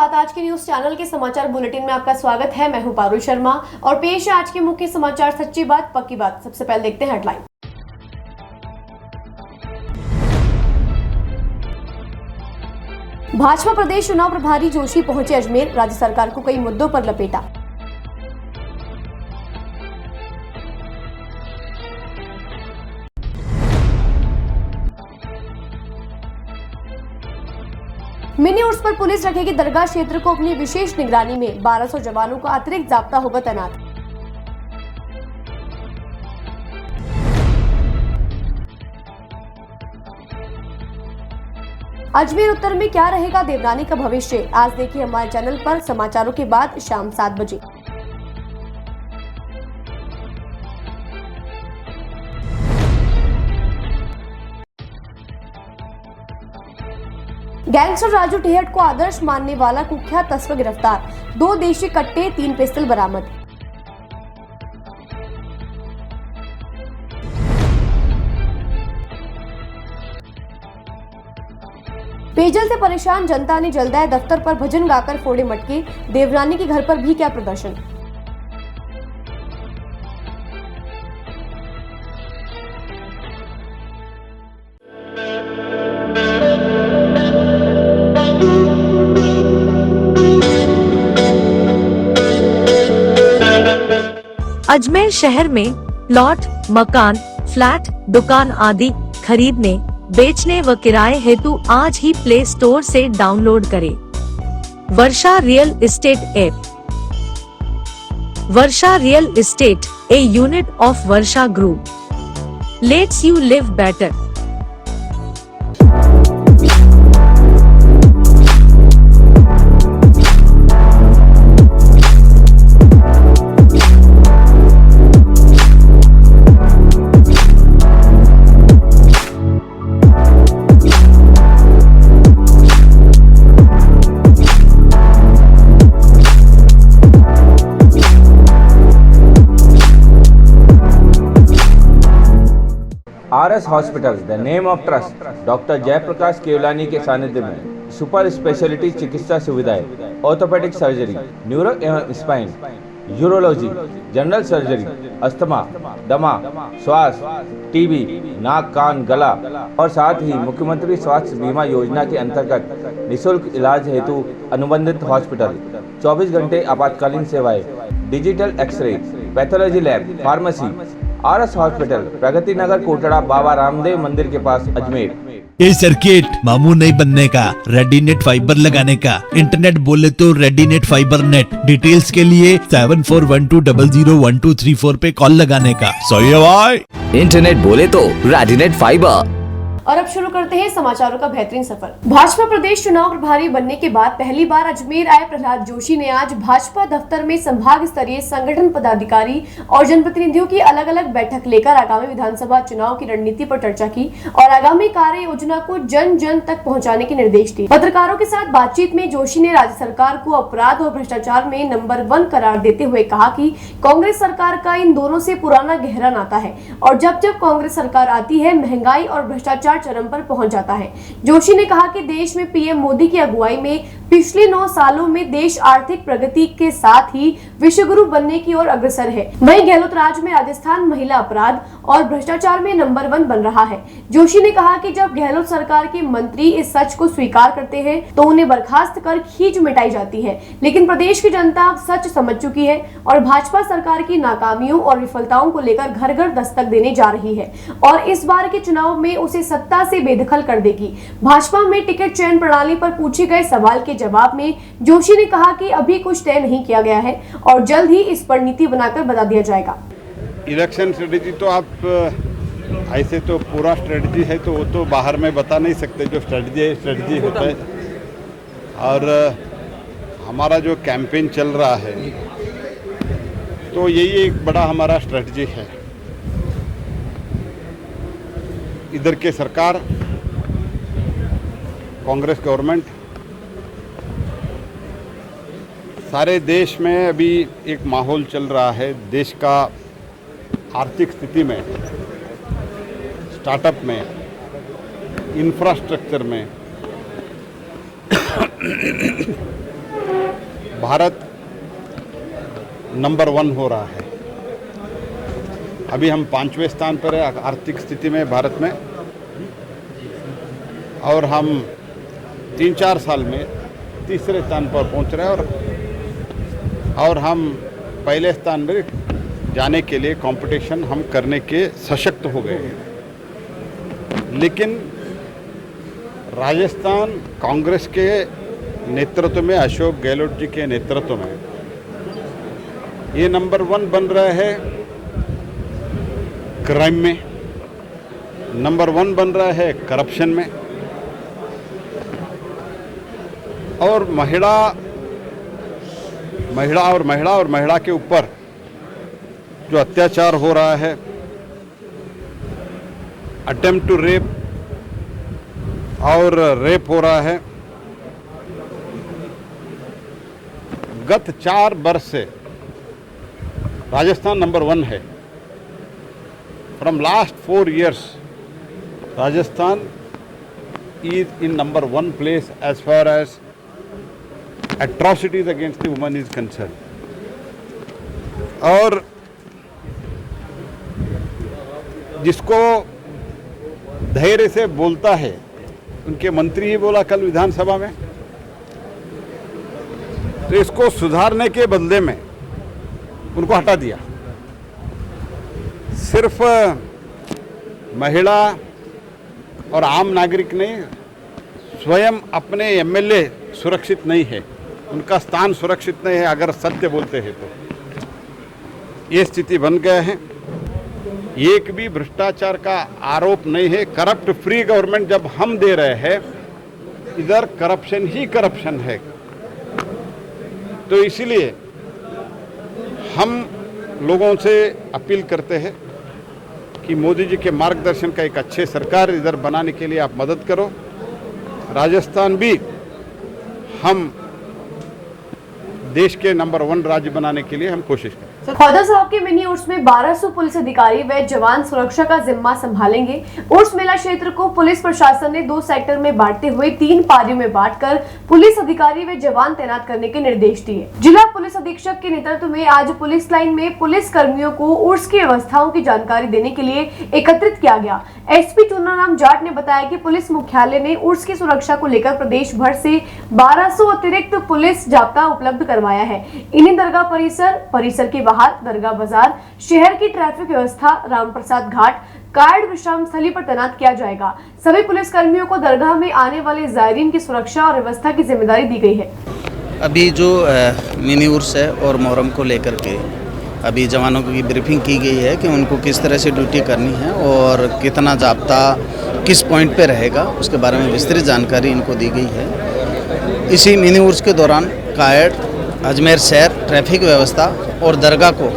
सुप्रभात। आज के न्यूज चैनल के समाचार बुलेटिन में आपका स्वागत है। मैं हूं पारुल शर्मा और पेश है आज के मुख्य समाचार। सच्ची बात पक्की बात। सबसे पहले देखते हैं हेडलाइन। भाजपा प्रदेश चुनाव प्रभारी जोशी पहुंचे अजमेर, राज्य सरकार को कई मुद्दों पर लपेटा। मिनी उर्स पर पुलिस रखेगी दरगाह क्षेत्र को अपनी विशेष निगरानी में, 1200 जवानों का अतिरिक्त जाब्ता होगा तैनात। अजमेर उत्तर में क्या रहेगा देवरानी का भविष्य, आज देखिए हमारे चैनल पर समाचारों के बाद शाम 7 बजे। गैंगस्टर राजू टेहट को आदर्श मानने वाला कुख्यात तस्कर गिरफ्तार, 2 देशी कट्टे 3 पिस्टल बरामद। पेयजल से परेशान जनता ने जलदाय दफ्तर पर भजन गाकर फोड़े मटके, देवरानी के घर पर भी क्या प्रदर्शन। अजमेर शहर में प्लॉट, मकान, फ्लैट, दुकान आदि खरीदने, बेचने व किराए हेतु आज ही प्ले स्टोर से डाउनलोड करें Varsha real estate app. Varsha real estate, a unit of Varsha group, lets you live better. RS hospital, the name of trust, doctor Jayaprakash Kewalani के सानिध्य में सुपर स्पेशलिटी चिकित्सा सुविधाएं, ऑर्थोपेडिक सर्जरी, न्यूरो एवं spine, urology, general surgery, asthma, दमा, श्वास, TB, नाक कान गला और साथ ही मुख्यमंत्री स्वास्थ्य बीमा योजना के अंतर्गत निःशुल्क इलाज हेतु अनुबंधित हॉस्पिटल, 24 घंटे आपातकालीन सेवाएं, digital x ray, pathology lab, pharmacy. RS hospital, Pragati Nagar, Kotda, Baba Ramdev मंदिर के पास, अजमेर। ये सर्किट मामू नहीं बनने का, रेडीनेट फाइबर लगाने का। इंटरनेट बोले तो रेडीनेट फाइबर नेट। डिटेल्स के लिए 7412001234 पे कॉल लगाने का। सही है भाई। इंटरनेट बोले तो रेडीनेट फाइबर। और अब शुरू करते हैं समाचारों का बेहतरीन सफर। भाजपा प्रदेश चुनाव प्रभारी बनने के बाद पहली बार अजमेर आए प्रहलाद जोशी ने आज भाजपा दफ्तर में संभाग स्तरीय संगठन पदाधिकारी और जनप्रतिनिधियों की अलग अलग बैठक लेकर आगामी विधानसभा चुनाव की रणनीति पर चर्चा की और आगामी कार्य योजना को जन जन तक पहुँचाने के निर्देश दिए। पत्रकारों के साथ बातचीत में जोशी ने राज्य सरकार को अपराध और भ्रष्टाचार में नंबर 1 करार देते हुए कहा कि कांग्रेस सरकार का इन दोनों से पुराना गहरा नाता है और जब जब कांग्रेस सरकार आती है महंगाई और भ्रष्टाचार चरम पर पहुंच जाता है। जोशी ने कहा कि देश में पीएम मोदी की अगुवाई में पिछले 9 सालों में देश आर्थिक प्रगति के साथ ही विश्वगुरु बनने की ओर अग्रसर है। वहीं गहलोत राज में राजस्थान महिला अपराध और भ्रष्टाचार में नंबर 1 बन रहा है। जोशी ने कहा कि जब गहलोत सरकार के मंत्री इस सच को स्वीकार करते हैं तो उन्हें बर्खास्त कर खींच मिटाई जाती है, लेकिन प्रदेश की जनता अब सच समझ चुकी है और भाजपा सरकार की नाकामियों और विफलताओं को लेकर घर घर दस्तक देने जा रही है और इस बार के चुनाव में उसे सत्ता से बेदखल कर देगी। भाजपा में टिकट चयन प्रणाली पर पूछे गए सवाल के जवाब में जोशी ने कहा कि अभी कुछ तय नहीं किया गया है और जल्द ही इस पर नीति बनाकर बता दिया जाएगा। इलेक्शन स्ट्रेटेजी तो आप ऐसे तो पूरा स्ट्रेटजी है तो वो तो बाहर में बता नहीं सकते। जो स्ट्रेटजी होता है और हमारा जो कैंपेन चल रहा है तो यही एक बड़ा हमारा स्ट्रेटजी है। इधर के सरकार कांग्रेस गवर्नमेंट सारे देश में अभी एक माहौल चल रहा है। देश का आर्थिक स्थिति में, स्टार्टअप में, इंफ्रास्ट्रक्चर में भारत नंबर 1 हो रहा है। अभी हम 5वें स्थान पर है आर्थिक स्थिति में भारत में, और हम 3-4 साल में तीसरे स्थान पर पहुंच रहे हैं, और हम पहले स्थान में जाने के लिए कंपटीशन हम करने के सशक्त हो गए हैं। लेकिन राजस्थान कांग्रेस के नेतृत्व में, अशोक गहलोत जी के नेतृत्व में ये नंबर 1 बन रहा है क्राइम में, नंबर 1 बन रहा है करप्शन में, और महिला के ऊपर जो अत्याचार हो रहा है, अटेम्प्ट टू रेप और रेप हो रहा है। गत 4 वर्ष से राजस्थान नंबर 1 है। From last 4 years Rajasthan is in number 1 place as far as atrocities against the woman is concerned. और जिसको धैर्य से बोलता है, उनके मंत्री ही बोला कल विधानसभा में, तो इसको सुधारने के बदले में उनको हटा दिया। सिर्फ महिला और आम नागरिक नहीं, स्वयं अपने एमएलए सुरक्षित नहीं है, उनका स्थान सुरक्षित नहीं है अगर सत्य बोलते हैं तो। ये स्थिति बन गया है। एक भी भ्रष्टाचार का आरोप नहीं है। करप्ट फ्री गवर्नमेंट जब हम दे रहे हैं, इधर करप्शन ही करप्शन है। तो इसीलिए हम लोगों से अपील करते हैं कि मोदी जी के मार्गदर्शन का एक अच्छे सरकार इधर बनाने के लिए आप मदद करो। राजस्थान भी हम देश के नंबर 1 राज्य बनाने के लिए हम कोशिश करें। खौदा साहब के मिनी उर्स में 1200 पुलिस अधिकारी व जवान सुरक्षा का जिम्मा संभालेंगे। उर्स मेला क्षेत्र को पुलिस प्रशासन ने 2 सेक्टर में बांटते हुए 3 पारियों में बांटकर पुलिस अधिकारी व जवान तैनात करने के निर्देश दिए। जिला पुलिस अधीक्षक के नेतृत्व में आज पुलिस लाइन में पुलिस कर्मियों को उर्स की व्यवस्थाओं की जानकारी देने के लिए एकत्रित किया गया। एसपी चुनाराम जाट ने बताया कि पुलिस मुख्यालय ने उर्स की सुरक्षा को लेकर प्रदेश भर से 1200 अतिरिक्त पुलिस जाब्ता उपलब्ध करवाया है। इन्हें दरगाह परिसर के बाहर, दरगाह बाजार, शहर की ट्रैफिक व्यवस्था, रामप्रसाद घाट, कार्ड विश्राम स्थली पर तैनात किया जाएगा। सभी पुलिस कर्मियों को दरगाह में आने वाले जायरीन की सुरक्षा और व्यवस्था की जिम्मेदारी दी गई है। अभी जो मिनी उर्स है और मुहर्रम को लेकर के अभी जवानों की ब्रीफिंग की गई है कि उनको किस तरह से ड्यूटी करनी है और कितना जाब्ता किस पॉइंट पे रहेगा, उसके बारे में विस्तृत जानकारी इनको दी गई है। इसी मिनी उर्स के दौरान कायड, अजमेर शहर, ट्रैफिक व्यवस्था और दरगाह को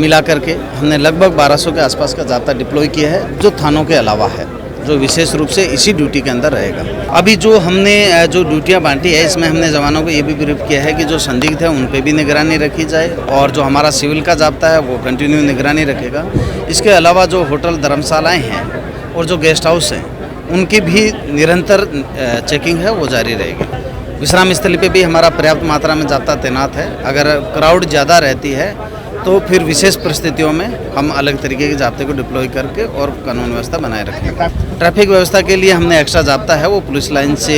मिला करके हमने लगभग 1200 के आसपास का जाब्ता डिप्लॉय किया है, जो थानों के अलावा है, जो विशेष रूप से इसी ड्यूटी के अंदर रहेगा। अभी जो हमने जो ड्यूटियां बांटी है, इसमें हमने जवानों को ये भी ब्रीफ किया है कि जो संदिग्ध है उन पे भी निगरानी रखी जाए, और जो हमारा सिविल का जाब्ता है वो कंटिन्यू निगरानी रखेगा। इसके अलावा जो होटल धर्मशालाएँ हैं और जो गेस्ट हाउस हैं, उनकी भी निरंतर चेकिंग है वो जारी रहेगी। विश्राम स्थली पे भी हमारा पर्याप्त मात्रा में जाब्ता तैनात है। अगर क्राउड ज़्यादा रहती है तो फिर विशेष परिस्थितियों में हम अलग तरीके के जाब्ते को डिप्लॉय करके और कानून व्यवस्था बनाए रखेंगे। ट्रैफिक व्यवस्था के लिए हमने एक्स्ट्रा जाब्ता है वो पुलिस लाइन से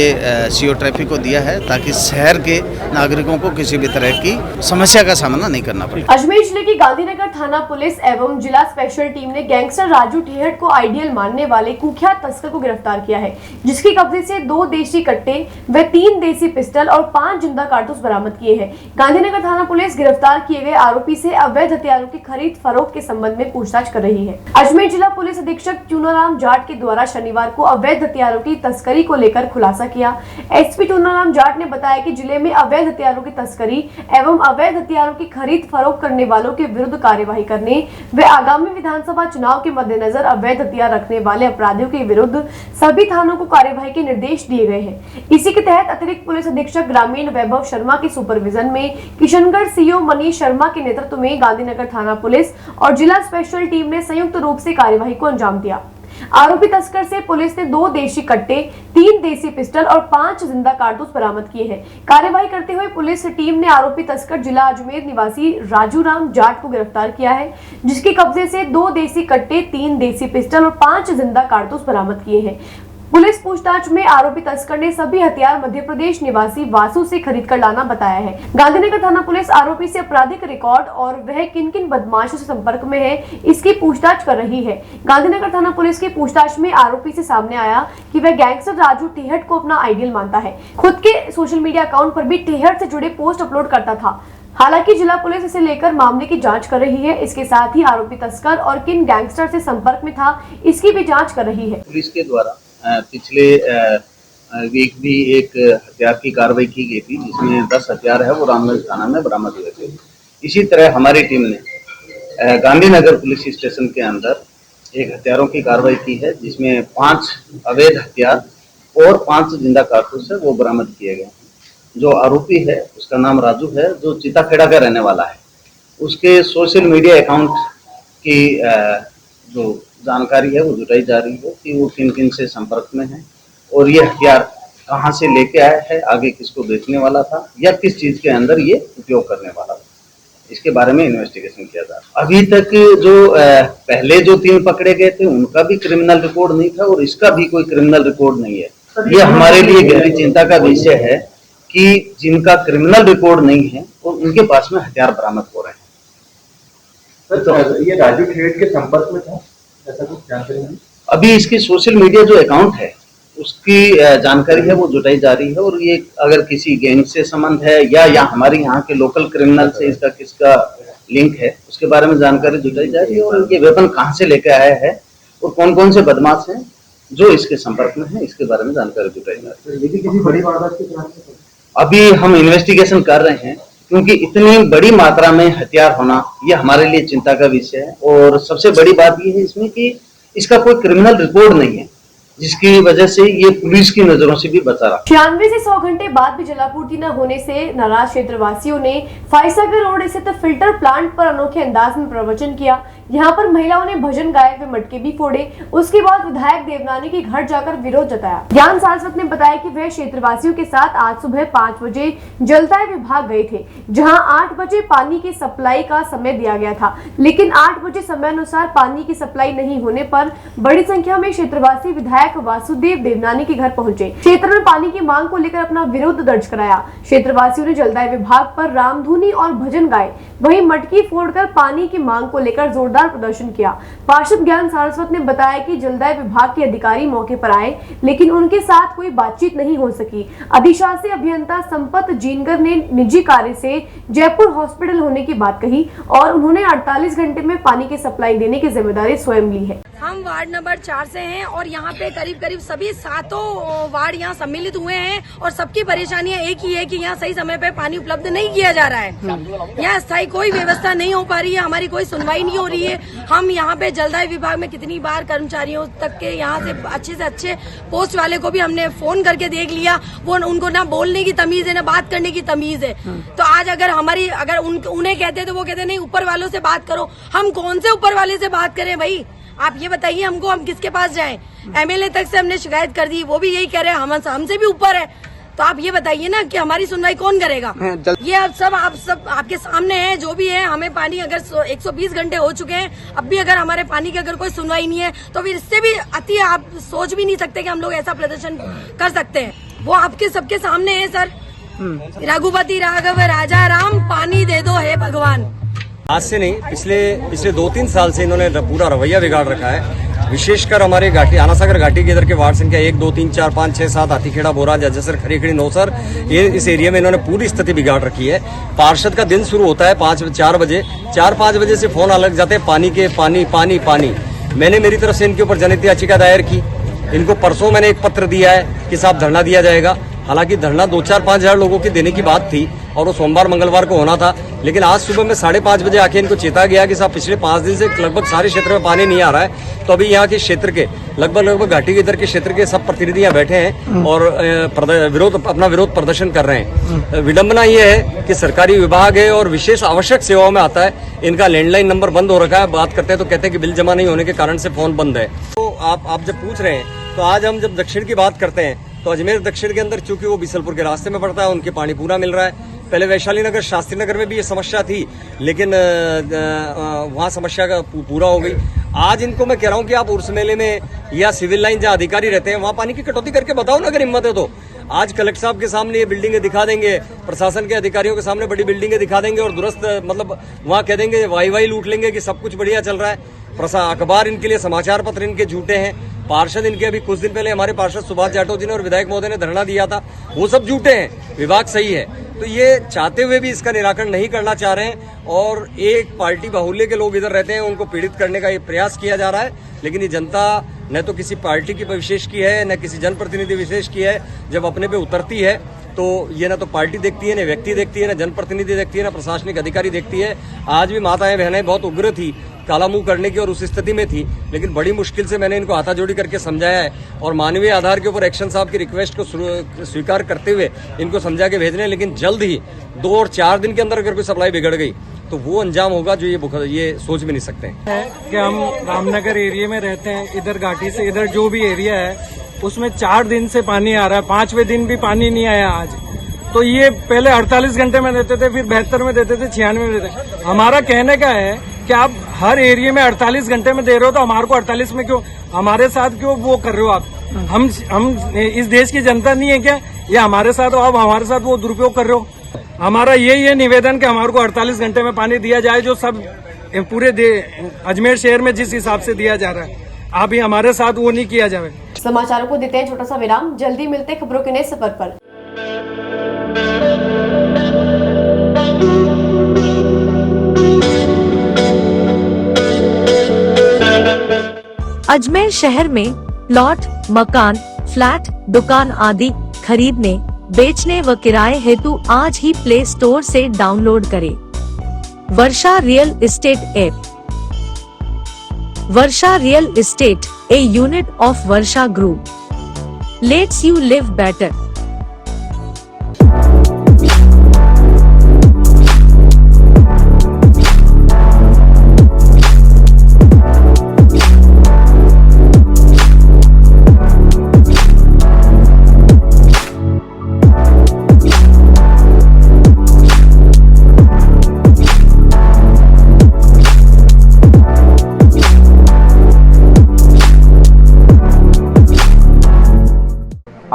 सीओ ट्रैफिक को दिया है, ताकि शहर के नागरिकों को किसी भी तरह की समस्या का सामना नहीं करना पड़े। अजमेर जिले की गांधीनगर थाना पुलिस एवं जिला स्पेशल टीम ने गैंगस्टर राजू ठेहट को आइडियल मानने वाले कुख्यात तस्कर को गिरफ्तार किया है, जिसकी कब्जे से 2 देशी कट्टे व 3 देसी पिस्टल और 5 जिंदा कारतूस बरामद किए हैं। गांधीनगर थाना पुलिस गिरफ्तार किए गए आरोपी से अवैध हथियारों की खरीद फरोख्त के संबंध में पूछताछ कर रही है। अजमेर जिला पुलिस अधीक्षक चुनाराम जाट के द्वारा शनिवार को अवैध हथियारों की तस्करी को लेकर खुलासा किया। एसपी चुनाराम जाट ने बताया कि जिले में अवैध हथियारों की तस्करी एवं अवैध हथियारों की खरीद फरोख्त करने वालों के विरुद्ध कार्यवाही करने व आगामी विधानसभा चुनाव के मद्देनजर अवैध हथियार रखने वाले अपराधियों के विरुद्ध सभी थानों को कार्यवाही के निर्देश दिए गए हैं। इसी के तहत अतिरिक्त पुलिस अधीक्षक ग्रामीण वैभव शर्मा के सुपरविजन में किशनगढ़ सीओ मनीष शर्मा के नेतृत्व में गांधीनगर थाना पुलिस और जिला स्पेशल टीम ने संयुक्त रूप से कार्यवाही को अंजाम दिया। आरोपी तस्कर से पुलिस ने 2 देशी कट्टे, 3 देसी पिस्टल और 5 जिंदा कारतूस बरामद किए हैं। कार्यवाही करते हुए पुलिस टीम ने आरोपी तस्कर जिला अजमेर निवासी राजू राम जाट को गिरफ्तार किया है, जिसके कब्जे से 2 देसी कट्टे, 3 देसी पिस्टल और 5 जिंदा कारतूस बरामद किए हैं। पुलिस पूछताछ में आरोपी तस्कर ने सभी हथियार मध्य प्रदेश निवासी वासु से खरीद कर लाना बताया है। गांधीनगर थाना पुलिस आरोपी से आपराधिक रिकॉर्ड और वह किन किन बदमाशों से संपर्क में है, इसकी पूछताछ कर रही है। गांधीनगर थाना पुलिस की पूछताछ में आरोपी से सामने आया कि वह गैंगस्टर राजू टेहट को अपना आइडियल मानता है। खुद के सोशल मीडिया अकाउंट पर भी टेहट से जुड़े पोस्ट अपलोड करता था। हालांकि जिला पुलिस इसे लेकर मामले की जांच कर रही है। इसके साथ ही आरोपी तस्कर और किन गैंगस्टर से संपर्क में था, इसकी भी जांच कर रही है। पुलिस के द्वारा पिछले वीक भी एक हथियार की कार्रवाई की गई थी, जिसमें 10 हथियार है वो रामगंज थाना में बरामद हुए थे। इसी तरह हमारी टीम ने गांधीनगर पुलिस स्टेशन के अंदर एक हथियारों की कार्रवाई की है, जिसमें 5 अवैध हथियार और 5 जिंदा कारतूस है वो बरामद किए गए हैं। जो आरोपी है उसका नाम राजू है, जो चिताखेड़ा का रहने वाला है। उसके सोशल मीडिया अकाउंट की जो जानकारी है वो जुटाई जा रही है कि वो किन किन से संपर्क में है और ये हथियार कहाँ से लेके आया है, आगे किसको बेचने वाला था या किस चीज के अंदर ये उपयोग करने वाला था, इसके बारे में इन्वेस्टिगेशन किया जा रहा है। अभी तक जो पहले जो 3 पकड़े गए थे उनका भी क्रिमिनल रिकॉर्ड नहीं था और इसका भी कोई क्रिमिनल रिकॉर्ड नहीं है। ये हमारे लिए गहरी चिंता का विषय है कि जिनका क्रिमिनल रिकॉर्ड नहीं है और उनके पास में हथियार बरामद हो रहे हैं। तो ये राजू ठेठ के संपर्क में था, ऐसा कुछ जानकारी नहीं? अभी इसकी सोशल मीडिया जो अकाउंट है उसकी जानकारी है वो जुटाई जा रही है और ये अगर किसी गैंग से संबंध है या हमारे यहाँ के लोकल क्रिमिनल से इसका किसका लिंक है उसके बारे में जानकारी जुटाई जा रही है और ये वेपन कहाँ से लेकर आया है और कौन कौन से बदमाश हैं जो इसके संपर्क में है, इसके बारे में जानकारी जुटाई जा रही है। ये भी किसी बड़ी वारदात के खिलाफ है? अभी हम इन्वेस्टिगेशन कर रहे हैं क्योंकि इतनी बड़ी मात्रा में हथियार होना ये हमारे लिए चिंता का विषय है और सबसे बड़ी बात ये है इसमें कि इसका कोई क्रिमिनल रिकॉर्ड नहीं है, जिसकी वजह से ये पुलिस की नजरों से भी बचा रहा। 96 से 100 घंटे बाद भी जलापूर्ति न होने से नाराज क्षेत्रवासियों ने फाइसागर रोड स्थित फिल्टर प्लांट पर अनोखे अंदाज में प्रवचन किया। यहाँ पर महिलाओं ने भजन गाए व मटके भी फोड़े। उसके बाद विधायक देवनानी के घर जाकर विरोध जताया। ज्ञान सारस्वत ने बताया कि वह क्षेत्रवासियों के साथ आज सुबह 5 बजे जलदाय विभाग गए थे, जहाँ 8 बजे पानी की सप्लाई का समय दिया गया था, लेकिन 8 बजे समय अनुसार पानी की सप्लाई नहीं होने पर बड़ी संख्या में क्षेत्रवासी विधायक वासुदेव देवनानी के घर पहुंचे। क्षेत्र में पानी की मांग को लेकर अपना विरोध दर्ज कराया। क्षेत्रवासियों ने जलदाय विभाग पर रामधुनी और भजन गाए, वहीं मटकी फोड़कर पानी की मांग को लेकर जोरदार प्रदर्शन किया। पार्षद ज्ञान सारस्वत ने बताया कि जलदाय विभाग के अधिकारी मौके पर आए, लेकिन उनके साथ कोई बातचीत नहीं हो सकी। अधिशासी अभियंता संपत जीनगर ने निजी कार्य से जयपुर हॉस्पिटल होने की बात कही और उन्होंने 48 घंटे में पानी की सप्लाई देने की जिम्मेदारी स्वयं ली है। हम वार्ड नंबर 4 से हैं और यहाँ पे करीब सभी 7 वार्ड यहाँ सम्मिलित हुए हैं और सबकी परेशानियाँ एक ही है कि यहाँ सही समय पे पानी उपलब्ध नहीं किया जा रहा है। यहाँ स्थायी कोई व्यवस्था नहीं हो पा रही है, हमारी कोई सुनवाई नहीं हो रही है। हम यहाँ पे जलदाय विभाग में कितनी बार कर्मचारियों तक के यहाँ से अच्छे पोस्ट वाले को भी हमने फोन करके देख लिया, वो उनको ना बोलने की तमीज है ना बात करने की तमीज है। तो आज अगर उन्हें कहते तो वो कहते नहीं ऊपर वालों से बात करो। हम कौन से ऊपर वाले से बात करें भाई, आप ये बताइए हमको, हम किसके पास जाएं? एमएलए तक से हमने शिकायत कर दी, वो भी यही कह रहे हैं हमसे भी ऊपर है। तो आप ये बताइए ना कि हमारी सुनवाई कौन करेगा? ये आप सब आपके सामने है। जो भी है, हमें पानी अगर 120 घंटे हो चुके हैं, अब भी अगर हमारे पानी की अगर कोई सुनवाई नहीं है तो फिर इससे भी अति आप सोच भी नहीं सकते कि हम लोग ऐसा प्रदर्शन कर सकते हैं। वो आपके सबके सामने है सर। रघुपति राघव राजा राम, पानी दे दो हे भगवान। आज से नहीं, पिछले 2-3 साल से इन्होंने पूरा रवैया बिगाड़ रखा है। विशेषकर हमारे घाटी आनासागर घाटी के इधर के वार्ड संख्या 1, 2, 3, 4, 5, 6, 7 हाथीखेड़ा, बोरा, जजसर, खरीखड़ी, नौसर, ये इस एरिया में इन्होंने पूरी स्थिति बिगाड़ रखी है। पार्षद का दिन शुरू होता है 4 बजे, 4-5 बजे से फोन लग जाते हैं पानी। मैंने मेरी तरफ से इनके ऊपर जनहित याचिका दायर की। इनको परसों मैंने एक पत्र दिया है कि साहब धरना दिया जाएगा। हालांकि धरना 2-4-5 हजार लोगों की देने की बात थी और वो सोमवार मंगलवार को होना था, लेकिन आज सुबह में 5:30 बजे आके इनको चेता गया कि साहब पिछले 5 दिन से लगभग सारे क्षेत्र में पानी नहीं आ रहा है। तो अभी यहाँ के क्षेत्र के लगभग घाटी के इधर के क्षेत्र के सब प्रतिनिधि यहाँ बैठे हैं और अपना विरोध प्रदर्शन कर रहे हैं। विडंबना ये है कि सरकारी विभाग है और विशेष आवश्यक सेवाओं में आता है, इनका लैंडलाइन नंबर बंद हो रखा है। बात करते हैं तो कहते हैं कि बिल जमा नहीं होने के कारण से फोन बंद है। तो आप जब पूछ रहे हैं तो आज हम जब दक्षिण की बात करते हैं तो अजमेर दक्षिण के अंदर चूंकि वो बीसलपुर के रास्ते में पड़ता है, उनके पानी पूरा मिल रहा है। पहले वैशाली नगर, शास्त्री नगर में भी ये समस्या थी, लेकिन वहाँ समस्या का पूरा हो गई। आज इनको मैं कह रहा हूँ कि आप उर्स मेले में या सिविल लाइन जहाँ अधिकारी रहते हैं वहाँ पानी की कटौती करके बताओ ना, अगर हिम्मत है तो। आज कलेक्टर साहब के सामने ये बिल्डिंगें दिखा देंगे, प्रशासन के अधिकारियों के सामने बड़ी बिल्डिंगें दिखा देंगे और दुरुस्त मतलब वहाँ कह देंगे वाई लूट लेंगे कि सब कुछ बढ़िया चल रहा है। अखबार इनके लिए, समाचार पत्र इनके झूठे हैं, पार्षद इनके, अभी कुछ दिन पहले हमारे पार्षद सुभाष जाटव जी ने और विधायक महोदय ने धरना दिया था, वो सब झूठे हैं, विभाग सही है। तो ये चाहते हुए भी इसका निराकरण नहीं करना चाह रहे हैं और एक पार्टी बाहुल्य के लोग इधर रहते हैं, उनको पीड़ित करने का ये प्रयास किया जा रहा है। लेकिन ये जनता न तो किसी पार्टी की विशेष की है, न किसी जनप्रतिनिधि विशेष की है। जब अपने पे उतरती है तो ये ना तो पार्टी देखती है, न व्यक्ति देखती है, न जनप्रतिनिधि देखती है, न प्रशासनिक अधिकारी देखती है। आज भी माताएं बहनें बहुत उग्र थी, काला मुंह करने की और उस स्थिति में थी, लेकिन बड़ी मुश्किल से मैंने इनको हाथाजोड़ी करके समझाया है और मानवीय आधार के ऊपर एक्शन साहब की रिक्वेस्ट को स्वीकार करते हुए इनको समझा के भेज रहे हैं। लेकिन जल्द ही 2 और 4 दिन के अंदर अगर कोई सप्लाई बिगड़ गई तो वो अंजाम होगा जो ये सोच भी नहीं सकते हैं। कि हम रामनगर एरिया में रहते हैं, इधर घाटी से इधर जो भी एरिया है उसमें 4 दिन से पानी आ रहा है, 5वें दिन भी पानी नहीं आया आज। तो ये पहले 48 घंटे में देते थे, फिर 72 में देते थे, 96 में देते थे। हमारा कहने का है कि आप हर एरिया में 48 घंटे में दे रहे हो तो हमारे को 48 में क्यों, हमारे साथ क्यों वो कर रहे हो आप? हम इस देश की जनता नहीं है क्या? या हमारे साथ हो, आप हमारे साथ वो दुरुपयोग कर रहे हो। हमारा यही है निवेदन कि हमारे को 48 घंटे में पानी दिया जाए, जो सब पूरे अजमेर शहर में जिस हिसाब से दिया जा रहा है, अभी हमारे साथ वो नहीं किया जाए। समाचारों को देते हैं छोटा सा विराम, जल्दी मिलते हैं खबरों के नए सफर पर। अजमेर शहर में प्लॉट, मकान, फ्लैट, दुकान आदि खरीदने, बेचने व किराए हेतु आज ही प्ले स्टोर से डाउनलोड करें Varsha real estate app. Varsha real estate, a unit of Varsha Group, lets you live better.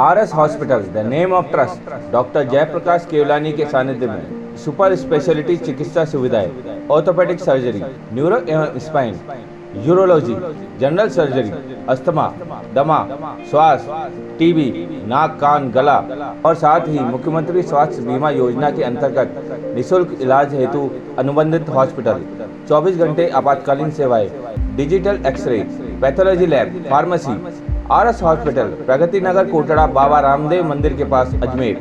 RS Hospitals, the name of trust, doctor Jayaprakash Kewalani के सानिध्य में सुपर स्पेशलिटी चिकित्सा सुविधाएं, ऑर्थोपेडिक सर्जरी, न्यूरो एवं spine, urology, general surgery, asthma, दमा, श्वास, TB, नाक, कान, गला और साथ ही मुख्यमंत्री स्वास्थ्य बीमा योजना के अंतर्गत निःशुल्क इलाज हेतु अनुबंधित हॉस्पिटल, 24 घंटे आपातकालीन सेवाएं, digital x ray, pathology lab, pharmacy. RS hospital, Pragati Nagar, Kotda, Baba Ramdev मंदिर के पास, अजमेर।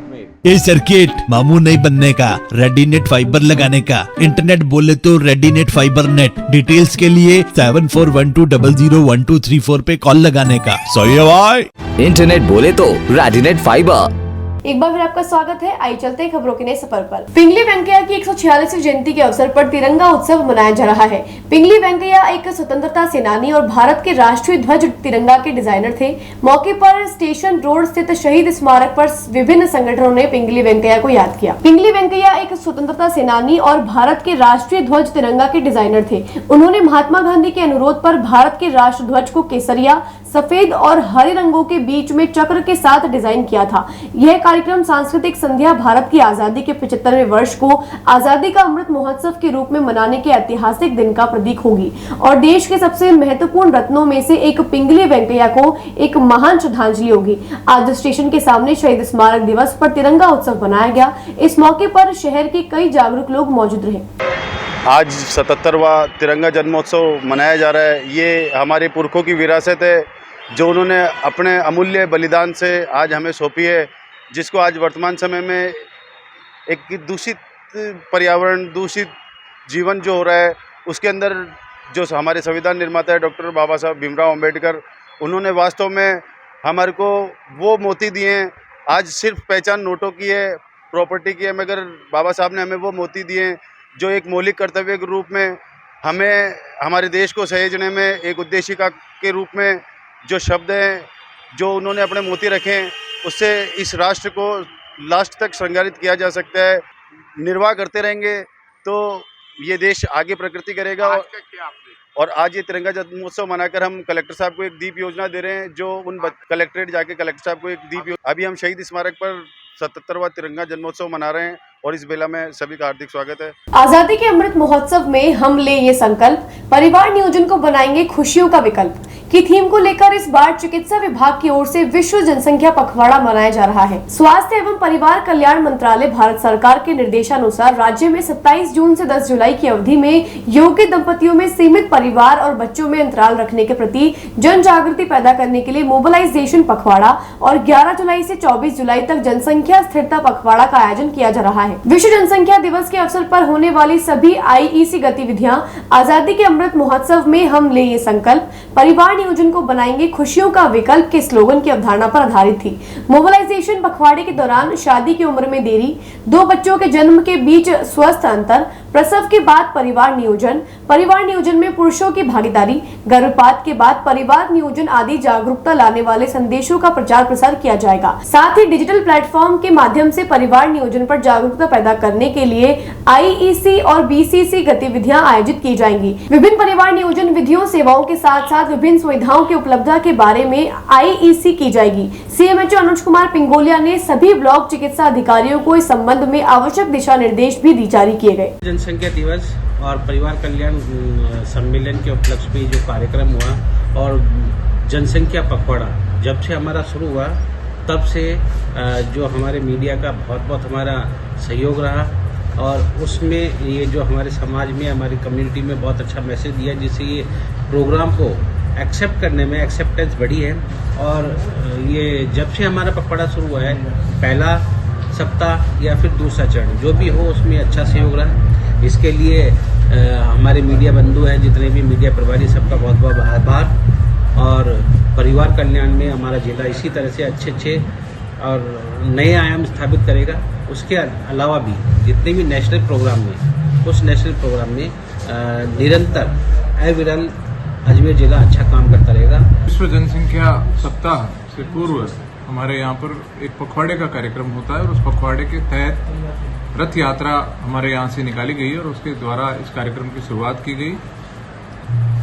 ये सर्किट मामू नहीं बनने का, रेडीनेट फाइबर लगाने का। इंटरनेट बोले तो रेडीनेट फाइबर नेट। डिटेल्स के लिए 7412001234 पे कॉल लगाने का। सही है भाई। इंटरनेट बोले तो रेडीनेट फाइबर। एक बार फिर आपका स्वागत है। आइए चलते हैं खबरों के नए सफर पर। पिंगली वेंकैया की 146वीं जयंती के अवसर पर तिरंगा उत्सव मनाया जा रहा है। पिंगली वेंकैया एक स्वतंत्रता सेनानी और भारत के राष्ट्रीय ध्वज तिरंगा के डिजाइनर थे। मौके पर स्टेशन रोड स्थित शहीद स्मारक पर विभिन्न संगठनों ने पिंगली वेंकैया को याद किया। पिंगली वेंकैया एक स्वतंत्रता सेनानी और भारत के राष्ट्रीय ध्वज तिरंगा के डिजाइनर थे। उन्होंने महात्मा गांधी के अनुरोध पर भारत के राष्ट्र ध्वज को केसरिया, सफेद और हरे रंगों के बीच में चक्र के साथ डिजाइन किया था। यह कार्यक्रम सांस्कृतिक संध्या भारत की आजादी के 75वें वर्ष को आजादी का अमृत महोत्सव के रूप में मनाने के ऐतिहासिक दिन का प्रतीक होगी और देश के सबसे महत्वपूर्ण रत्नों में से एक पिंगली वेंकैया को एक महान श्रद्धांजलि होगी। आज स्टेशन के सामने शहीद स्मारक दिवस पर तिरंगा उत्सव मनाया गया। इस मौके पर शहर के कई जागरूक लोग मौजूद रहे। आज 77वां तिरंगा जन्मोत्सव मनाया जा रहा है। ये हमारे पुरखों की विरासत है जो उन्होंने अपने अमूल्य बलिदान से आज हमें सौंपी है, जिसको आज वर्तमान समय में एक दूषित पर्यावरण, दूषित जीवन जो हो रहा है, उसके अंदर जो हमारे संविधान निर्माता है डॉक्टर बाबा साहब भीमराव अंबेडकर, उन्होंने वास्तव में हमारे को वो मोती दिए हैं। आज सिर्फ पहचान नोटों की है, प्रॉपर्टी की है, मगर बाबा साहब ने हमें वो मोती दिए हैं जो एक मौलिक कर्तव्य के रूप में हमें हमारे देश को सहेजने में, एक उद्देशिका के रूप में जो शब्द हैं, जो उन्होंने अपने मोती रखे हैं, उससे इस राष्ट्र को लास्ट तक श्रृंगारित किया जा सकता है। निर्वाह करते रहेंगे तो ये देश आगे प्रगति करेगा। और आज ये तिरंगा जन्मोत्सव मनाकर हम कलेक्टर साहब को एक दीप योजना दे रहे हैं, जो उन कलेक्ट्रेट जाके कलेक्टर साहब को एक दीप, अभी हम शहीद स्मारक पर 77वां तिरंगा जन्मोत्सव मना रहे हैं और इस बेला में सभी का हार्दिक स्वागत है। आजादी के अमृत महोत्सव में हम ले ये संकल्प, परिवार नियोजन को बनाएंगे खुशियों का विकल्प की थीम को लेकर इस बार चिकित्सा विभाग की ओर से विश्व जनसंख्या पखवाड़ा मनाया जा रहा है। स्वास्थ्य एवं परिवार कल्याण मंत्रालय भारत सरकार के निर्देशानुसार राज्य में 27 जून से 10 जुलाई की अवधि में योग्य दंपतियों में सीमित परिवार और बच्चों में अंतराल रखने के प्रति जन जागृति पैदा करने के लिए मोबिलाइजेशन पखवाड़ा और 11 जुलाई से 24 जुलाई तक जनसंख्या स्थिरता पखवाड़ा का आयोजन किया जा रहा है। विश्व जनसंख्या दिवस के अवसर पर होने वाली सभी IEC गतिविधियां आजादी के अमृत महोत्सव में हम ले ये संकल्प, परिवार नियोजन को बनाएंगे खुशियों का विकल्प के स्लोगन की अवधारणा पर आधारित थी। मोबिलाइजेशन पखवाड़े के दौरान शादी की उम्र में देरी, 2 बच्चों के जन्म के बीच स्वस्थ अंतर, प्रसव के बाद परिवार नियोजन में पुरुषों की भागीदारी, गर्भपात के बाद परिवार नियोजन आदि जागरूकता लाने वाले संदेशों का प्रचार प्रसार किया जाएगा। साथ ही डिजिटल प्लेटफॉर्म के माध्यम से परिवार नियोजन पर जागरूकता पैदा करने के लिए IEC और BCC गतिविधियां आयोजित की जाएंगी। विभिन्न परिवार नियोजन विधियों सेवाओं के साथ साथ विभिन्न सुविधाओं की उपलब्धता के बारे में IEC की जाएगी। CMHO अनुज कुमार पिंगोलिया ने सभी ब्लॉक चिकित्सा अधिकारियों को इस संबंध में आवश्यक दिशा निर्देश भी जारी किए गए। जनसंख्या दिवस और परिवार कल्याण सम्मेलन के उपलक्ष्य में जो कार्यक्रम हुआ और जनसंख्या पखवाड़ा जब से हमारा शुरू हुआ तब से जो हमारे मीडिया का बहुत हमारा सहयोग रहा और उसमें ये जो हमारे समाज में, हमारी कम्युनिटी में बहुत अच्छा मैसेज दिया, जिससे ये प्रोग्राम को एक्सेप्ट करने में एक्सेप्टेंस बढ़ी है। और ये जब से हमारा पखवाड़ा शुरू हुआ है, पहला सप्ताह या फिर दूसरा चरण जो भी हो, उसमें अच्छा सहयोग रहा। इसके लिए हमारे मीडिया बंधु हैं, जितने भी मीडिया प्रभारी, सबका बहुत आभार। और परिवार कल्याण में हमारा जिला इसी तरह से अच्छे और नए आयाम स्थापित करेगा। उसके अलावा भी जितने भी नेशनल प्रोग्राम में, उस नेशनल प्रोग्राम में निरंतर अविरल अजमेर जिला अच्छा काम करता रहेगा। विश्व जनसंख्या सप्ताह से पूर्व हमारे यहाँ पर एक पखवाड़े का कार्यक्रम होता है और उस पखवाड़े के तहत रथ यात्रा हमारे यहाँ से निकाली गई और उसके द्वारा इस कार्यक्रम की शुरुआत की गई।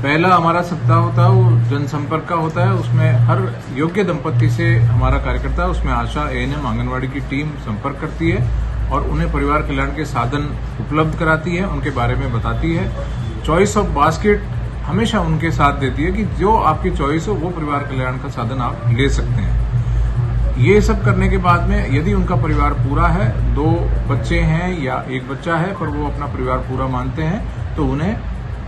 पहला हमारा सप्ताह होता है वो जनसंपर्क का होता है। उसमें हर योग्य दंपति से हमारा कार्यकर्ता, उसमें आशा, ANM, आंगनवाड़ी की टीम संपर्क करती है और उन्हें परिवार कल्याण के साधन उपलब्ध कराती है, उनके बारे में बताती है। चॉइस ऑफ बास्केट हमेशा उनके साथ देती है कि जो आपकी चॉइस हो वो परिवार कल्याण का साधन आप ले सकते हैं। ये सब करने के बाद में यदि उनका परिवार पूरा है, 2 बच्चे हैं या 1 बच्चा है, पर वो अपना परिवार पूरा मानते हैं, तो उन्हें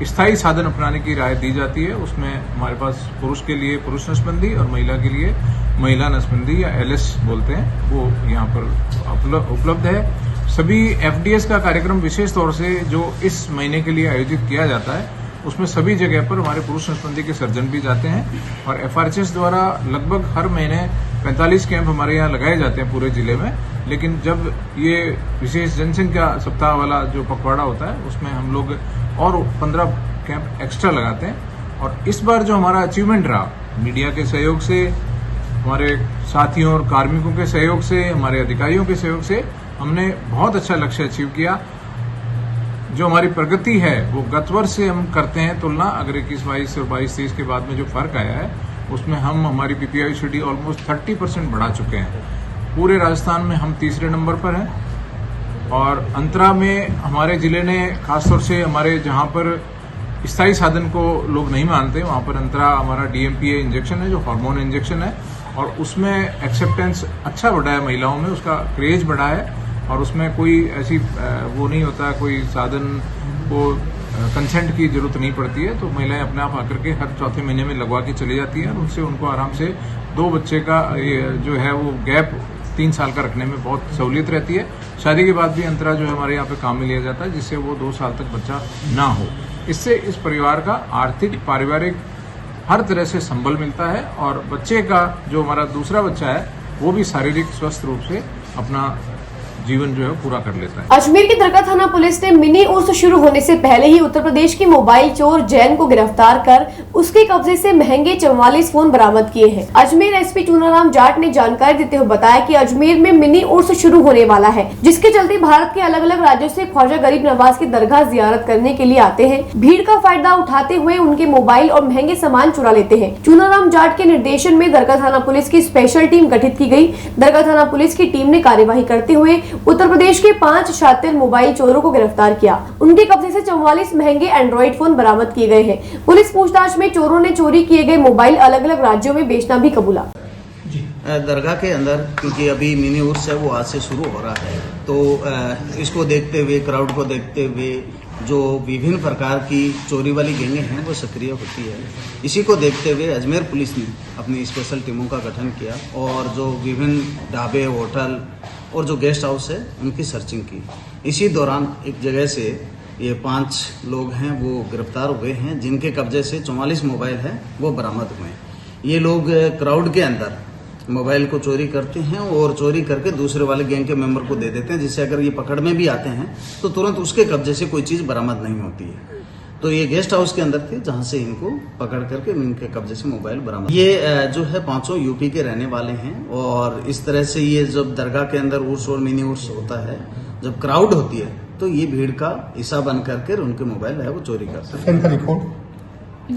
स्थायी साधन अपनाने की राय दी जाती है। उसमें हमारे पास पुरुष के लिए पुरुष नसबंदी और महिला के लिए महिला नसबंदी या LS बोलते हैं, वो यहाँ पर उपलब्ध है। सभी FDS का कार्यक्रम विशेष तौर से जो इस महीने के लिए आयोजित किया जाता है, उसमें सभी जगह पर हमारे पुरुष नसबंदी के सर्जन भी जाते हैं और FRHS द्वारा लगभग हर महीने 45 कैंप हमारे यहाँ लगाए जाते हैं पूरे जिले में। लेकिन जब ये विशेष जनसंख्या सप्ताह वाला जो पखवाड़ा होता है, उसमें हम लोग और 15 कैंप एक्स्ट्रा लगाते हैं। और इस बार जो हमारा अचीवमेंट रहा, मीडिया के सहयोग से, हमारे साथियों और कार्मिकों के सहयोग से, हमारे अधिकारियों के सहयोग से हमने बहुत अच्छा लक्ष्य अचीव किया। जो हमारी प्रगति है वो गत वर्ष से हम करते हैं तुलना, अगर 21-22 और 22-23 के बाद में जो फर्क आया है उसमें हम हमारी PPI ऑलमोस्ट 30% बढ़ा चुके हैं। पूरे राजस्थान में हम तीसरे नंबर पर हैं और अंतरा में हमारे जिले ने खासतौर से हमारे जहां पर स्थायी साधन को लोग नहीं मानते, वहां पर अंतरा हमारा DMPA इंजेक्शन है जो हार्मोन इंजेक्शन है और उसमें एक्सेप्टेंस अच्छा बढ़ा है, महिलाओं में उसका क्रेज बढ़ा है और उसमें कोई ऐसी वो नहीं होता, कोई साधन को कंसेंट की जरूरत नहीं पड़ती है। तो महिलाएं अपने आप आकर के हर चौथे महीने में लगवा के चली जाती हैं और उससे उनको आराम से 2 बच्चे का जो है वो गैप 3 साल का रखने में बहुत सहूलियत रहती है। शादी के बाद भी अंतरा जो है हमारे यहाँ पे काम में लिया जाता है, जिससे वो 2 साल तक बच्चा ना हो। इससे इस परिवार का आर्थिक, पारिवारिक हर तरह से संबल मिलता है और बच्चे का जो हमारा दूसरा बच्चा है वो भी शारीरिक स्वस्थ रूप से अपना जीवन जो है पूरा कर लेता है। अजमेर की दरगाह थाना पुलिस ने मिनी उर्स शुरू होने से पहले ही उत्तर प्रदेश के मोबाइल चोर जैन को गिरफ्तार कर उसके कब्जे से महंगे 44 फोन बरामद किए हैं। अजमेर एसपी चूनाराम जाट ने जानकारी देते हुए बताया कि अजमेर में मिनी उर्स शुरू होने वाला है, जिसके चलते भारत के अलग अलग राज्यों से ख्वाजा गरीब नवाज की दरगाह जियारत करने के लिए आते हैं। भीड़ का फायदा उठाते हुए उनके मोबाइल और महंगे सामान चुरा लेते हैं। चूनाराम जाट के निर्देशन में दरगाह थाना पुलिस की स्पेशल टीम गठित की गई। दरगाह थाना पुलिस की टीम ने कार्यवाही करते हुए उत्तर प्रदेश के 5 शातिर मोबाइल चोरों को गिरफ्तार किया। उनके कब्जे से 44 महंगे एंड्रॉइड फोन बरामद किए गए हैं। पुलिस पूछताछ में चोरों ने चोरी किए गए मोबाइल अलग अलग राज्यों में बेचना भी कबूला। दरगाह के अंदर क्योंकि अभी मिनी उर्स है वो आज से शुरू हो रहा है, तो इसको देखते हुए, क्राउड को देखते हुए जो विभिन्न प्रकार की चोरी वाली गैंगे हैं वो सक्रिय होती है। इसी को देखते हुए अजमेर पुलिस ने अपनी स्पेशल टीमों का गठन किया और जो विभिन्न ढाबे, होटल और जो गेस्ट हाउस है उनकी सर्चिंग की। इसी दौरान एक जगह से ये 5 लोग हैं वो गिरफ्तार हुए हैं, जिनके कब्जे से 44 मोबाइल हैं वो बरामद हुए हैं। ये लोग क्राउड के अंदर मोबाइल को चोरी करते हैं और चोरी करके दूसरे वाले गैंग के मेंबर को दे देते हैं, जिससे अगर ये पकड़ में भी आते हैं तो तुरंत उसके कब्जे से कोई चीज़ बरामद नहीं होती है। तो ये गेस्ट हाउस के अंदर थे जहां से इनको पकड़ करके इनके कब्जे से मोबाइल बरामद। ये जो है 500 यूपी के रहने वाले हैं और इस तरह से ये जब दरगाह के अंदर उर्स और मिनी उर्स होता है, जब क्राउड होती है तो ये भीड़ का हिस्सा बन करके उनके मोबाइल है वो चोरी करते हैं।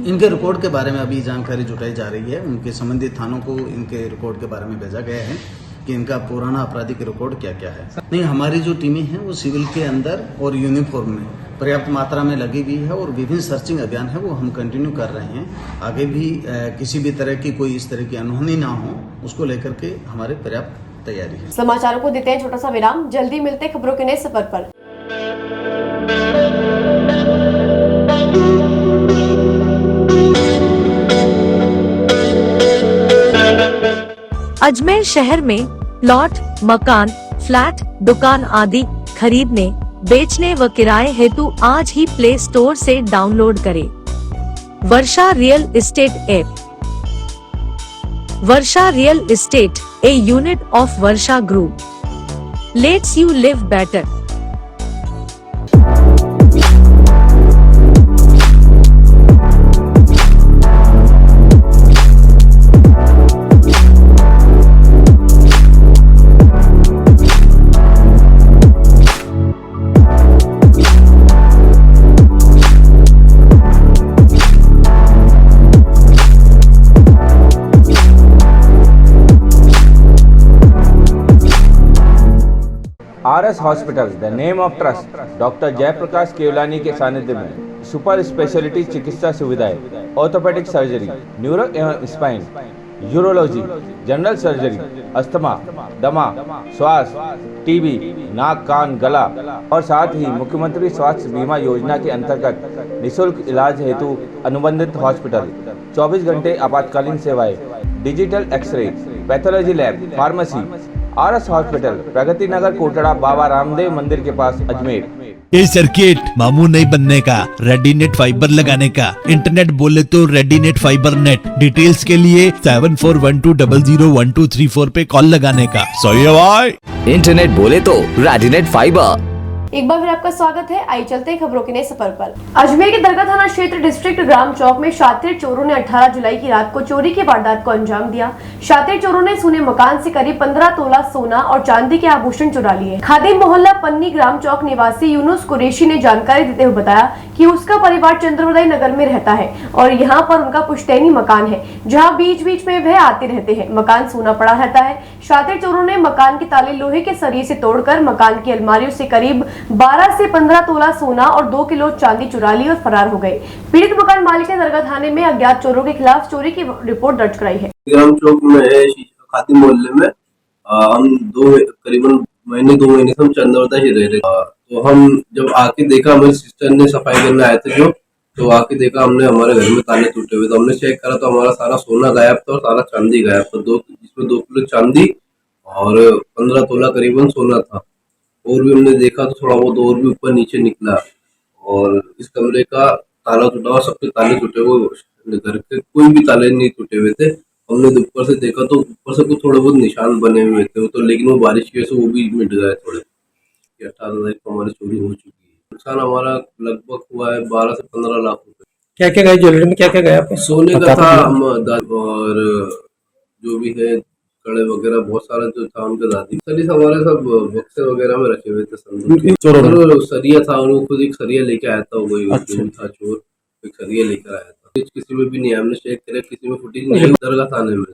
इनके रिकॉर्ड के बारे में अभी जानकारी जुटाई जा रही है। उनके संबंधित थानों को इनके रिकॉर्ड के बारे में भेजा गया है कि इनका पुराना आपराधिक रिकॉर्ड क्या क्या है। नहीं, हमारी जो टीमें हैं वो सिविल के अंदर और यूनिफॉर्म में पर्याप्त मात्रा में लगी हुई है और विभिन्न सर्चिंग अभियान है वो हम कंटिन्यू कर रहे हैं। आगे भी किसी भी तरह की कोई इस तरह की अनहोनी ना हो, उसको लेकर के हमारे पर्याप्त तैयारी है। समाचारों को देते हैं छोटा सा विराम, जल्दी मिलते हैं खबरों के नए सफर पर। अजमेर शहर में प्लॉट, मकान, फ्लैट, दुकान आदि खरीदने, बेचने व किराए हेतु आज ही प्ले स्टोर से डाउनलोड करें Varsha real estate app. Varsha real estate, a unit of Varsha group, lets you live better. RS hospital, the name of trust, doctor Jayaprakash Kewalani के सानिध्य में सुपर स्पेशलिटी चिकित्सा सुविधाएं, ऑर्थोपेडिक सर्जरी, न्यूरो एवं spine, urology, general surgery, asthma, दमा, श्वास, TB, नाक, कान, गला और साथ ही मुख्यमंत्री स्वास्थ्य बीमा योजना के अंतर्गत निःशुल्क इलाज हेतु अनुबंधित हॉस्पिटल, 24 घंटे आपातकालीन सेवाएं, digital x ray, pathology lab, pharmacy. RS hospital, Pragati Nagar, Kotda, Baba Ramdev मंदिर के पास, अजमेर। ये सर्किट मामू नहीं बनने का, रेडीनेट फाइबर लगाने का। इंटरनेट बोले तो रेडीनेट फाइबर नेट। डिटेल्स के लिए 7412001234 पे कॉल लगाने का। सही है भाई। इंटरनेट बोले तो रेडीनेट फाइबर। एक बार फिर आपका स्वागत है। आइए चलते हैं खबरों के नए सफर पर। अजमेर के दरगाह थाना क्षेत्र डिस्ट्रिक्ट ग्राम चौक में शातिर चोरों ने 18 जुलाई की रात को चोरी की वारदात को अंजाम दिया। शातिर चोरों ने सुने मकान से करीब 15 तोला सोना और चांदी के आभूषण चुरा लिए। खादिम मोहल्ला पन्नी ग्राम चौक निवासी यूनुस कुरैशी ने जानकारी देते हुए बताया कि उसका परिवार चंद्रोदय नगर में रहता है और यहाँ पर उनका पुश्तैनी मकान है, जहाँ बीच बीच में वह आते रहते हैं। मकान सूना पड़ा रहता है। शातिर चोरों ने मकान के ताले लोहे के सरिये से तोड़कर मकान की अलमारियों से करीब 12 से 15 तोला सोना और 2 किलो चांदी चुरा ली और फरार हो गए। पीड़ित मकान मालिक ने दरगाह थाने में अज्ञात चोरों के खिलाफ चोरी की रिपोर्ट दर्ज कराई है। ग्राम चौक में खादिम मोहल्ले में हम करीबन 2 महीने से हम चंद्रोदय ही रह रहे। तो हम जब आके देखा, हमारे सिस्टर ने सफाई करने आए थे जो, तो आके देखा हमने हमारे घर में ताले टूटे हुए। तो हमने चेक करा तो हमारा सारा सोना गायब था और सारा चांदी गायब था। जिसमें 2 किलो चांदी और 15 तोला करीबन सोना था। और भी हमने देखा तो थोड़ा बहुत और भी ऊपर नीचे निकला। और इस कमरे का ताला टूटा और सबके ताले टूटे हुए, घर के कोई भी ताले नहीं टूटे हुए थे। हमने ऊपर से देखा तो ऊपर से कुछ थोड़े बहुत निशान बने हुए थे तो, लेकिन वो बारिश की वजह से वो भी मिट गए थोड़े। कि 18 तारीख को हमारी चोरी हो चुकी है। नुकसान हमारा लगभग हुआ है 12 से 15 लाख रुपए। क्या क्या गया ज्वेलरी में, क्या क्या गया आपके? सोने का था और जो भी है कड़े वगैरह बहुत सारा जो था उनके दादी सर हमारे सब बक्से वगैरह में रखे हुए थे। सरिया था, उनको खुद एक सरिया लेके आया था, वही था चोर, एक सरिया लेकर आया था। किसी में भी नहीं, हमने चेक किया किसी में फुटेज नहीं। दरगाह थाने में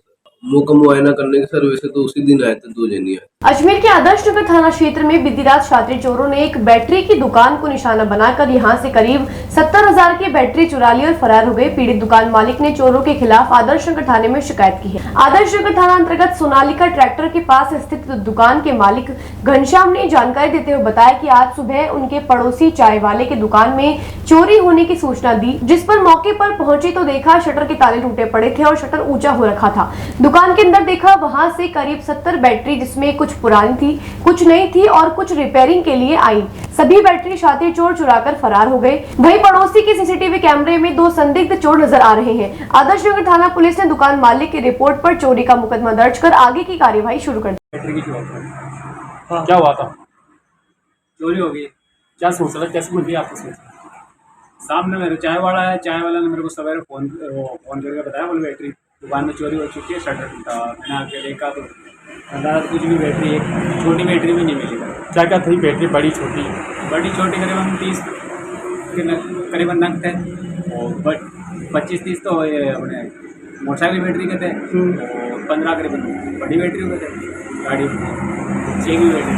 मुंह का मुआयना करने के सर वैसे तो उसी दिन आए थे, 2 जने आए। अजमेर के आदर्श नगर थाना क्षेत्र में बीती रात शातिर चोरों ने एक बैटरी की दुकान को निशाना बनाकर यहां से करीब 70,000 की बैटरी चुरा ली और फरार हो गए। पीड़ित दुकान मालिक ने चोरों के खिलाफ आदर्श नगर थाने में शिकायत की है। आदर्श नगर थाना अंतर्गत सोनालिका ट्रैक्टर के पास स्थित दुकान के मालिक घनश्याम ने जानकारी देते हुए बताया कि आज सुबह उनके पड़ोसी चाय वाले के दुकान में चोरी होने की सूचना दी, जिस पर मौके पर पहुंचे तो देखा शटर के ताले टूटे पड़े थे और शटर ऊंचा हो रखा था। दुकान के अंदर देखा वहां से करीब 70 बैटरी, जिसमें कुछ पुरानी थी, कुछ नई थी और कुछ रिपेयरिंग के लिए आई। सभी बैटरी शातिर चोर चुराकर फरार हो गए। वहीं पड़ोसी के सीसीटीवी कैमरे में 2 संदिग्ध चोर नजर आ रहे हैं। आदर्श नगर थाना पुलिस ने दुकान मालिक की रिपोर्ट पर चोरी का मुकदमा दर्ज कर आगे की कार्यवाही शुरू कर दी। क्या हुआ था? चोरी हो गई। क्या सोच रहा, कैसे मिल गई आपको सोच? सामने मेरे चाय वाला है, चाय वाला ने मेरे को सवेरे फोन करके बताया, बोले बैटरी दुकान में चोरी हो चुकी है, शटर टूटा। मैंने आके देखा तो कुछ भी बैटरी, एक छोटी बैटरी भी नहीं मिली। क्या क्या थी बैटरी? बड़ी छोटी करीबन 30 करीबन नग थे और 25-30 तो अपने मोटरसाइकिल बैटरी के थे और 15 करीबन बड़ी बैटरी के थे गाड़ी में। 6 की बैटरी,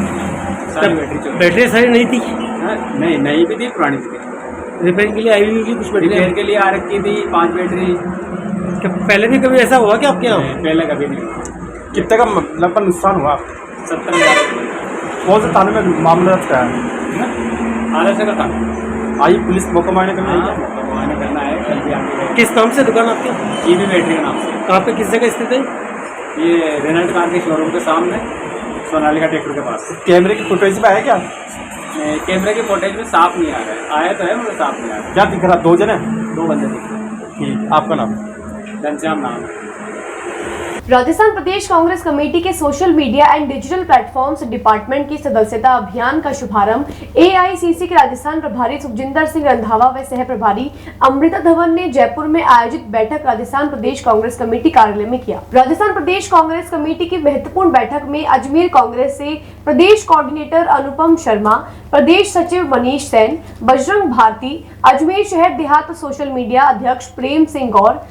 सारी बैटरी सारी नहीं थी? नहीं, नई भी थी, पुरानी भी थी। रिपेयरिंग के लिए आई हुई थी कुछ? रिपेयर के लिए आ रखी थी 5 बैटरी। पहले भी कभी ऐसा हुआ कि आपके यहाँ? पहले कभी नहीं। कितने का लगभग नुकसान हुआ? 70,000। कौन से थाने में मामला दर्ज कराया? आदर्श नगर थाना। आई पुलिस मौका मायने करने आई? मुआयना करना है, कल भी आके। किस नाम से दुकान आपकी? जीबी बैटरी के नाम से। कहाँ पे, किस जगह स्थित है? ये रेनल्ट कार के शोरूम के सामने, सोनालिका ट्रैक्टर के पास। कैमरे की फुटेज में है क्या? कैमरे की फुटेज में साफ नहीं आ रहा है। आया तो है मगर साफ नहीं आ रहा है। क्या दिख रहा? 2 जने? 2 बंदे दिख रहे हैं। ठीक, आपका नाम? घनश्याम नाम है। राजस्थान प्रदेश कांग्रेस कमेटी के social media and digital platforms department की सदस्यता अभियान का शुभारंभ एआईसीसी के राजस्थान प्रभारी सुखजिंदर सिंह रंधावा व सह प्रभारी अमृता धवन ने जयपुर में आयोजित बैठक राजस्थान प्रदेश कांग्रेस कमेटी कार्यालय में किया। राजस्थान प्रदेश कांग्रेस कमेटी की महत्वपूर्ण बैठक में अजमेर कांग्रेस से प्रदेश कोऑर्डिनेटर अनुपम शर्मा, प्रदेश सचिव मनीष सेन, बजरंग भारती, अजमेर शहर देहात सोशल मीडिया अध्यक्ष प्रेम सिंह गौर,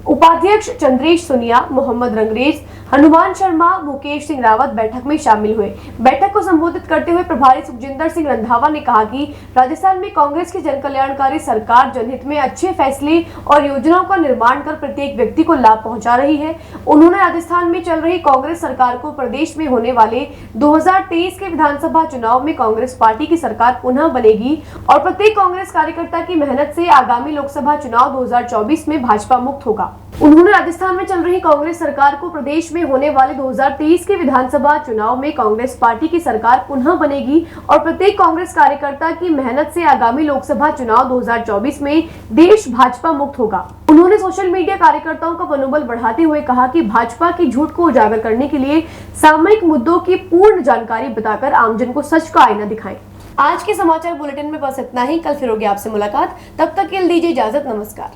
उपाध्यक्ष चंद्रेश सुनिया, मोहम्मद रंगरेज, हनुमान शर्मा, मुकेश सिंह रावत बैठक में शामिल हुए। बैठक को संबोधित करते हुए प्रभारी सुखजिंदर सिंह रंधावा ने कहा कि राजस्थान में कांग्रेस की जनकल्याणकारी सरकार जनहित में अच्छे फैसले और योजनाओं का निर्माण कर प्रत्येक व्यक्ति को लाभ पहुंचा रही है। उन्होंने राजस्थान में चल रही कांग्रेस सरकार को प्रदेश में होने वाले 2023 के विधानसभा चुनाव में कांग्रेस पार्टी की सरकार पुनः बनेगी और प्रत्येक कांग्रेस कार्यकर्ता की मेहनत से आगामी लोकसभा चुनाव 2024 में भाजपा मुक्त होगा। उन्होंने राजस्थान में चल रही कांग्रेस सरकार को प्रदेश में होने वाले 2023 के विधानसभा चुनाव में कांग्रेस पार्टी की सरकार पुनः बनेगी और प्रत्येक कांग्रेस कार्यकर्ता की मेहनत से आगामी लोकसभा चुनाव 2024 में देश भाजपा मुक्त होगा। उन्होंने सोशल मीडिया कार्यकर्ताओं का मनोबल बढ़ाते हुए कहा कि भाजपा की झूठ को उजागर करने के लिए सामयिक मुद्दों की पूर्ण जानकारी बताकर आमजन को सच का आईना दिखाएं। आज के समाचार बुलेटिन में बस इतना ही। कल फिर होगी आपसे मुलाकात, तब तक के लिए दीजिए इजाजत। नमस्कार।